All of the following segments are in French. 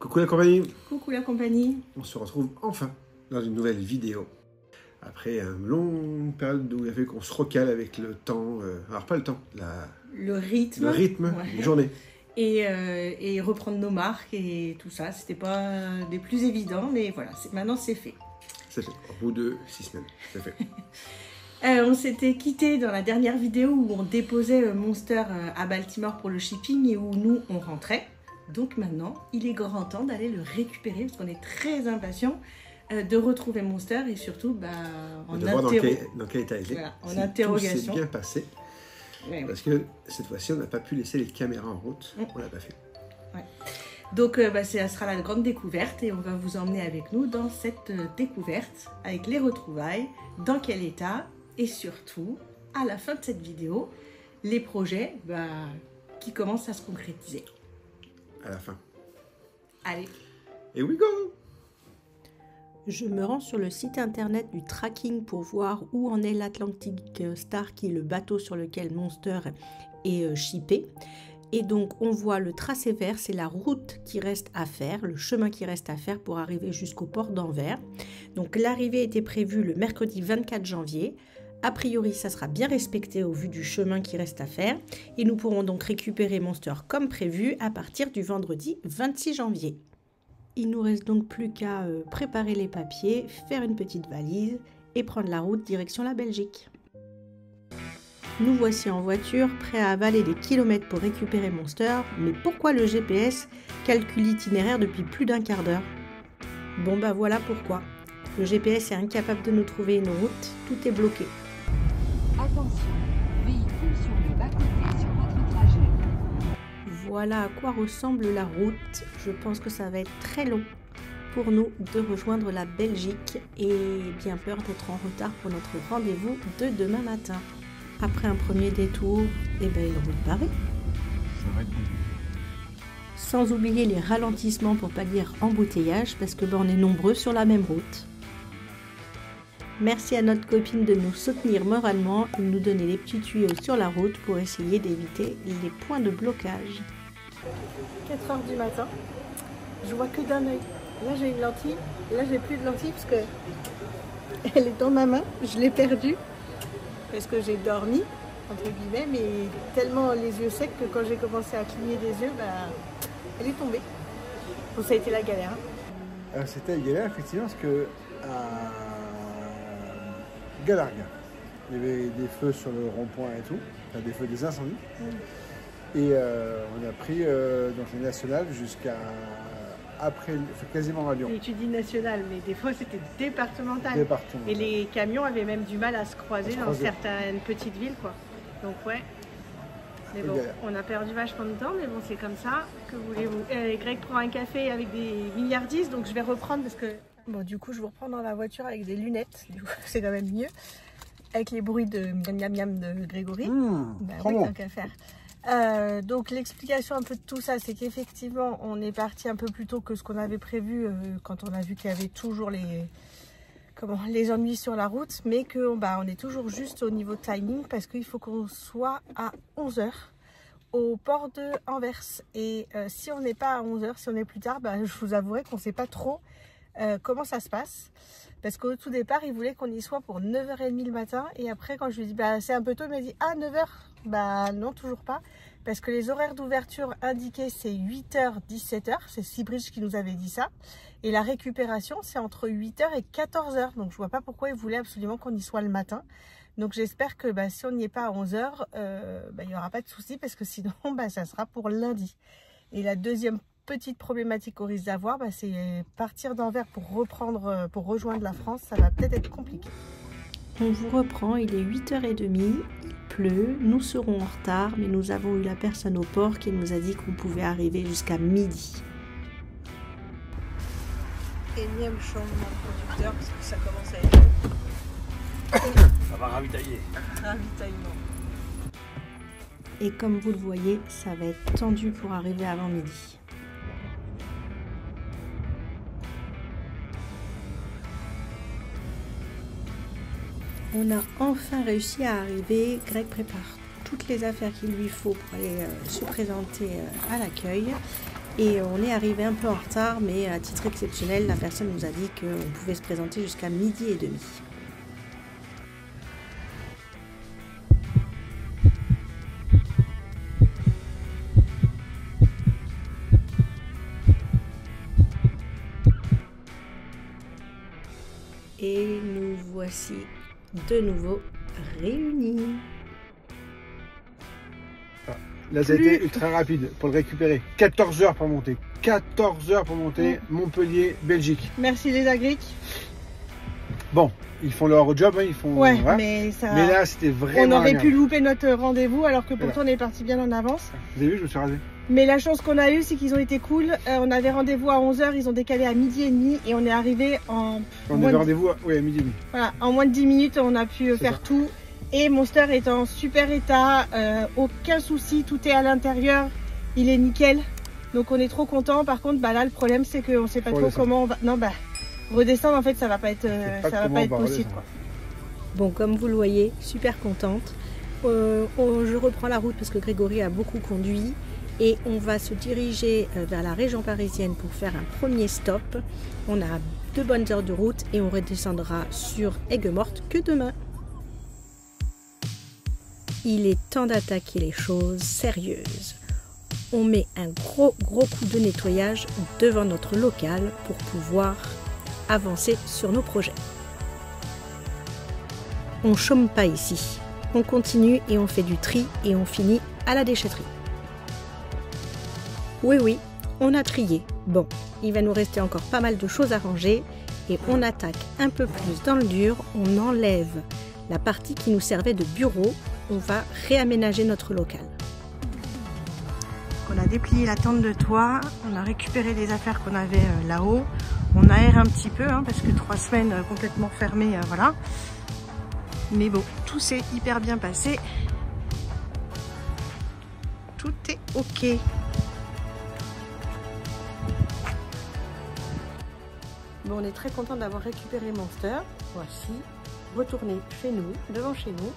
Coucou la compagnie. Coucou la compagnie. On se retrouve enfin dans une nouvelle vidéo. Après une longue période où il y avait qu'on se recale avec le temps, alors pas le temps, le rythme ouais. Des journées. Et reprendre nos marques et tout ça, c'était pas des plus évidents, mais voilà, maintenant c'est fait. C'est fait, au bout de 6 semaines, c'est fait. On s'était quitté dans la dernière vidéo où on déposait Monster à Baltimore pour le shipping et où nous on rentrait. Donc maintenant, il est grand temps d'aller le récupérer parce qu'on est très impatients de retrouver Monster et surtout de voir dans quel état il est. Voilà, en si interrogation. Tout s'est bien passé. Ouais, parce que cette fois-ci, on n'a pas pu laisser les caméras en route. On l'a pas fait. Ouais. Donc, ça sera la grande découverte et on va vous emmener avec nous dans cette découverte avec les retrouvailles, dans quel état et surtout, à la fin de cette vidéo, les projets qui commencent à se concrétiser. À la fin. Allez. Et we go! Je me rends sur le site internet du tracking pour voir où en est l'Atlantic Star, qui est le bateau sur lequel Monster est shippé. Et donc on voit le tracé vert, c'est la route qui reste à faire, le chemin qui reste à faire pour arriver jusqu'au port d'Anvers. Donc l'arrivée était prévue le mercredi 24 janvier. A priori, ça sera bien respecté au vu du chemin qui reste à faire. Et nous pourrons donc récupérer Monster comme prévu à partir du vendredi 26 janvier. Il nous reste donc plus qu'à préparer les papiers, faire une petite valise et prendre la route direction la Belgique. Nous voici en voiture, prêts à avaler des kilomètres pour récupérer Monster. Mais pourquoi le GPS calcule l'itinéraire depuis plus d'1 quart d'heure? Bon voilà pourquoi. Le GPS est incapable de nous trouver une route, tout est bloqué. Attention, véhicule sur le bas-côté sur votre trajet. Voilà à quoi ressemble la route. Je pense que ça va être très long pour nous de rejoindre la Belgique et bien peur d'être en retard pour notre rendez-vous de demain matin. Après un premier détour, il roule pareil. Ça va être bon. Sans oublier les ralentissements pour pas dire embouteillage parce que on est nombreux sur la même route. Merci à notre copine de nous soutenir moralement et de nous donner les petits tuyaux sur la route pour essayer d'éviter les points de blocage. 4 h du matin, je vois que d'un œil. Là j'ai une lentille, là j'ai plus de lentille parce que elle est dans ma main, je l'ai perdue parce que j'ai dormi entre guillemets, mais tellement les yeux secs que quand j'ai commencé à cligner des yeux, elle est tombée. Donc ça a été la galère. C'était la galère effectivement parce que Galarga. Il y avait des feux sur le rond-point et tout, enfin, des feux, des incendies. Et on a pris donc les nationales jusqu'à après, quasiment à Lyon. Et tu dis national, mais des fois c'était départemental. Et les camions avaient même du mal à se croiser dans certaines petites villes, quoi. Donc ouais. Mais bon, on a perdu vachement de temps, mais bon, c'est comme ça. Que voulez-vous? Greg prend un café avec des milliardistes, donc je vais reprendre parce que... Bon, du coup, je vous reprends dans la voiture avec des lunettes. Du coup, c'est quand même mieux. Avec les bruits de miam miam de Grégory. Oui, tant qu'à faire. Donc, l'explication un peu de tout ça, c'est qu'effectivement, on est parti un peu plus tôt que ce qu'on avait prévu quand on a vu qu'il y avait toujours les ennuis sur la route, mais qu'on on est toujours juste au niveau timing parce qu'il faut qu'on soit à 11 h au port de Anvers. Et si on n'est pas à 11 h, si on est plus tard, je vous avouerai qu'on ne sait pas trop comment ça se passe, parce qu'au tout départ il voulait qu'on y soit pour 9 h 30 le matin, et après quand je lui ai dit c'est un peu tôt, il m'a dit 9 h. Non, toujours pas, parce que les horaires d'ouverture indiqués c'est 8 h 17 h, c'est Seabridge qui nous avait dit ça, et la récupération c'est entre 8 h et 14 h, donc je vois pas pourquoi il voulait absolument qu'on y soit le matin. Donc j'espère que si on n'y est pas à 11 h, il n'y aura pas de souci, parce que sinon ça sera pour lundi. Et la deuxième petite problématique qu'on risque d'avoir, c'est partir d'Anvers pour rejoindre la France, ça va peut-être être compliqué. On vous reprend, il est 8 h 30, il pleut, nous serons en retard, mais nous avons eu la personne au port qui nous a dit qu'on pouvait arriver jusqu'à midi. Énième changement de conducteur, parce que ça commence à être... Ça va ravitailler. Ravitaillement. Et comme vous le voyez, ça va être tendu pour arriver avant midi. On a enfin réussi à arriver. Greg prépare toutes les affaires qu'il lui faut pour aller se présenter à l'accueil. Et on est arrivé un peu en retard, mais à titre exceptionnel, la personne nous a dit qu'on pouvait se présenter jusqu'à 12h30. Et nous voici de nouveau réunis. Là, ça a été ultra rapide pour le récupérer. 14 heures pour monter. 14 heures pour monter. Montpellier, Belgique. Merci les agrics. Bon, ils font leur job, hein, ils font. Ouais, mais ça. Mais là, c'était vraiment. On aurait pu louper notre rendez-vous alors que pourtant on est parti bien en avance. Vous avez vu, je me suis rasé. Mais la chance qu'on a eue, c'est qu'ils ont été cool. On avait rendez-vous à 11h, ils ont décalé à 12h30 et on est arrivé en. On avait rendez-vous à 12h30. Voilà, en moins de 10 minutes, on a pu faire tout. Et Monster est en super état, aucun souci, tout est à l'intérieur, il est nickel. Donc on est trop content. Par contre, bah là le problème c'est qu'on ne sait pas trop comment on va. Non bah redescendre en fait ça va pas être, possible. Quoi. Bon, comme vous le voyez, super contente. Je reprends la route parce que Grégory a beaucoup conduit et on va se diriger vers la région parisienne pour faire un premier stop. On a 2 bonnes heures de route et on redescendra sur Aigues-Mortes que demain. Il est temps d'attaquer les choses sérieuses. On met un gros coup de nettoyage devant notre local pour pouvoir avancer sur nos projets. On chôme pas ici. On continue et on fait du tri et on finit à la déchetterie. Oui, on a trié. Bon, il va nous rester encore pas mal de choses à ranger et on attaque un peu plus dans le dur. On enlève la partie qui nous servait de bureau. On va réaménager notre local. On a déplié la tente de toit, on a récupéré les affaires qu'on avait là-haut. On aère un petit peu hein, parce que 3 semaines complètement fermées, voilà. Mais bon, tout s'est hyper bien passé. Tout est ok. Bon, on est très content d'avoir récupéré Monster. Voici, retourné chez nous, devant chez nous.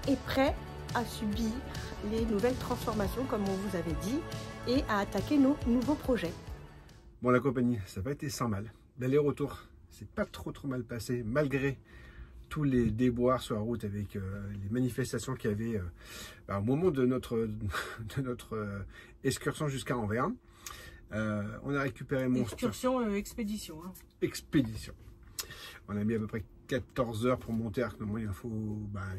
Et prêt à subir les nouvelles transformations comme on vous avait dit et à attaquer nos nouveaux projets. Bon, la compagnie, ça n'a pas été sans mal. L'aller-retour, c'est pas trop mal passé malgré tous les déboires sur la route avec les manifestations qu'il y avait au moment de notre excursion jusqu'à Anvers. On a récupéré mon expédition. Hein. Expédition. On a mis à peu près 14 heures pour monter, alors que normalement il en faut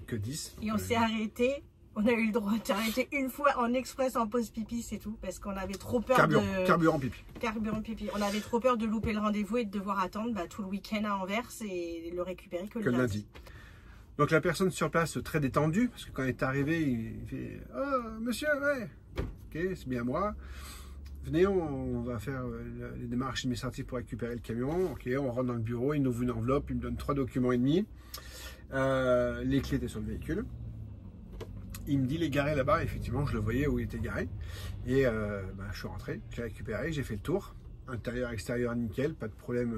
que 10. Et on s'est arrêté, on a eu le droit de s'arrêter une fois en express en pause pipi, c'est tout, parce qu'on avait trop peur Carburant pipi. Carburant pipi. On avait trop peur de louper le rendez-vous et de devoir attendre tout le week-end à Anvers et le récupérer que le lundi. Donc la personne sur place très détendue, parce que quand il est arrivé, il fait « Oh, monsieur, ouais, ok, c'est bien moi. Venez, on va faire les démarches administratives pour récupérer le camion. Ok, on rentre dans le bureau, il nous ouvre une enveloppe, il me donne 3 documents et demi. Les clés étaient sur le véhicule. Il me dit les garer là-bas. Effectivement, je le voyais où il était garé. Et je suis rentré, j'ai récupéré, j'ai fait le tour. Intérieur, extérieur, nickel, pas de problème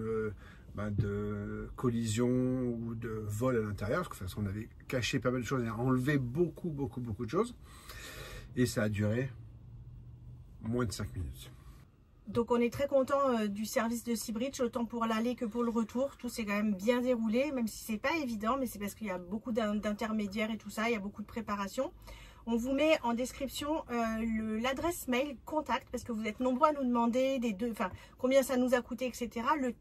de collision ou de vol à l'intérieur. Parce que de toute façon, on avait caché pas mal de choses et enlevé beaucoup de choses. Et ça a duré moins de 5 minutes. Donc on est très content du service de Seabridge, autant pour l'aller que pour le retour. Tout s'est quand même bien déroulé, même si c'est pas évident, mais c'est parce qu'il y a beaucoup d'intermédiaires et tout ça, il y a beaucoup de préparation. On vous met en description l'adresse mail contact, parce que vous êtes nombreux à nous demander combien ça nous a coûté, etc. Le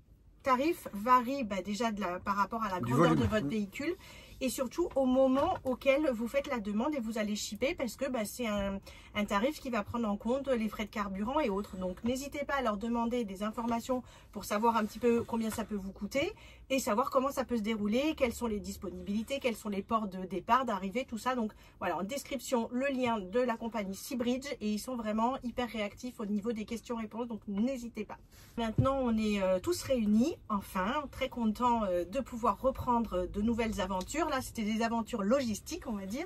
tarif varie déjà par rapport à la grandeur de votre véhicule. Et surtout au moment auquel vous faites la demande et vous allez shipper, parce que c'est un tarif qui va prendre en compte les frais de carburant et autres. Donc n'hésitez pas à leur demander des informations pour savoir un petit peu combien ça peut vous coûter et savoir comment ça peut se dérouler, quelles sont les disponibilités, quels sont les ports de départ, d'arrivée, tout ça. Donc voilà, en description le lien de la compagnie Seabridge et ils sont vraiment hyper réactifs au niveau des questions-réponses, donc n'hésitez pas. Maintenant on est tous réunis, enfin, très contents de pouvoir reprendre de nouvelles aventures. Là, c'était des aventures logistiques, on va dire.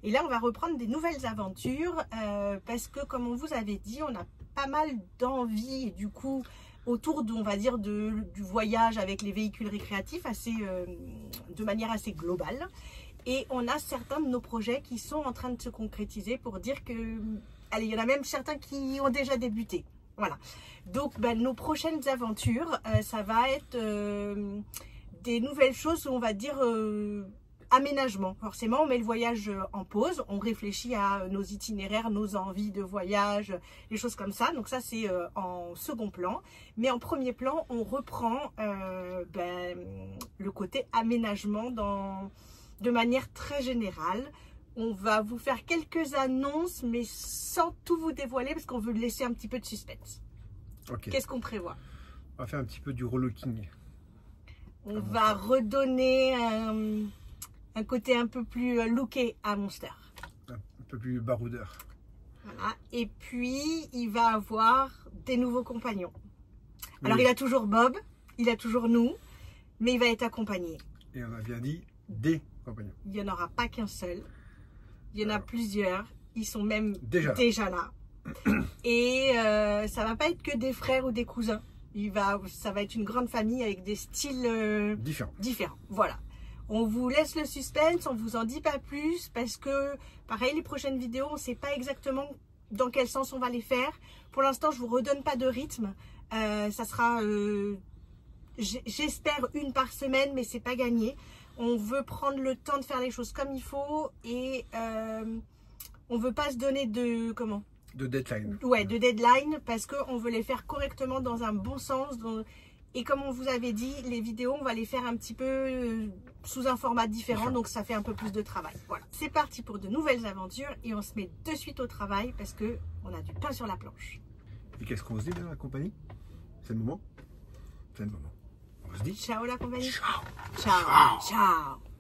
Et là, on va reprendre des nouvelles aventures parce que, comme on vous avait dit, on a pas mal d'envie et du coup, autour de, on va dire, du voyage avec les véhicules récréatifs de manière assez globale. Et on a certains de nos projets qui sont en train de se concrétiser pour dire que, allez, il y en a même certains qui ont déjà débuté. Voilà. Donc, nos prochaines aventures, ça va être des nouvelles choses, on va dire, aménagement. Forcément, on met le voyage en pause, on réfléchit à nos itinéraires, nos envies de voyage, les choses comme ça. Donc ça, c'est en second plan. Mais en premier plan, on reprend le côté aménagement de manière très générale. On va vous faire quelques annonces, mais sans tout vous dévoiler, parce qu'on veut laisser un petit peu de suspense. Okay. Qu'est-ce qu'on prévoit? On va faire un petit peu du relooking. On va redonner un côté un peu plus looké à Monster. Un peu plus baroudeur. Voilà. Et puis, il va avoir des nouveaux compagnons. Oui. Alors, il a toujours Bob, il a toujours nous, mais il va être accompagné. Et on a bien dit des compagnons. Il n'y en aura pas qu'un seul. Il y en a plusieurs. Ils sont même déjà là. Et ça va pas être que des frères ou des cousins. Ça va être une grande famille avec des styles différents. Voilà. On vous laisse le suspense, on vous en dit pas plus parce que, pareil, les prochaines vidéos, on sait pas exactement dans quel sens on va les faire. Pour l'instant, je vous redonne pas de rythme. Ça sera, j'espère, une par semaine, mais c'est pas gagné. On veut prendre le temps de faire les choses comme il faut et on veut pas se donner de deadline. Ouais, de deadline parce qu'on veut les faire correctement dans un bon sens. Et comme on vous avait dit, les vidéos, on va les faire un petit peu sous un format différent, donc ça fait un peu plus de travail. Voilà, c'est parti pour de nouvelles aventures et on se met de suite au travail parce que on a du pain sur la planche. Et qu'est-ce qu'on se dit dans la compagnie? C'est le moment. C'est le moment. On se dit ciao la compagnie. Ciao. Ciao. Ciao.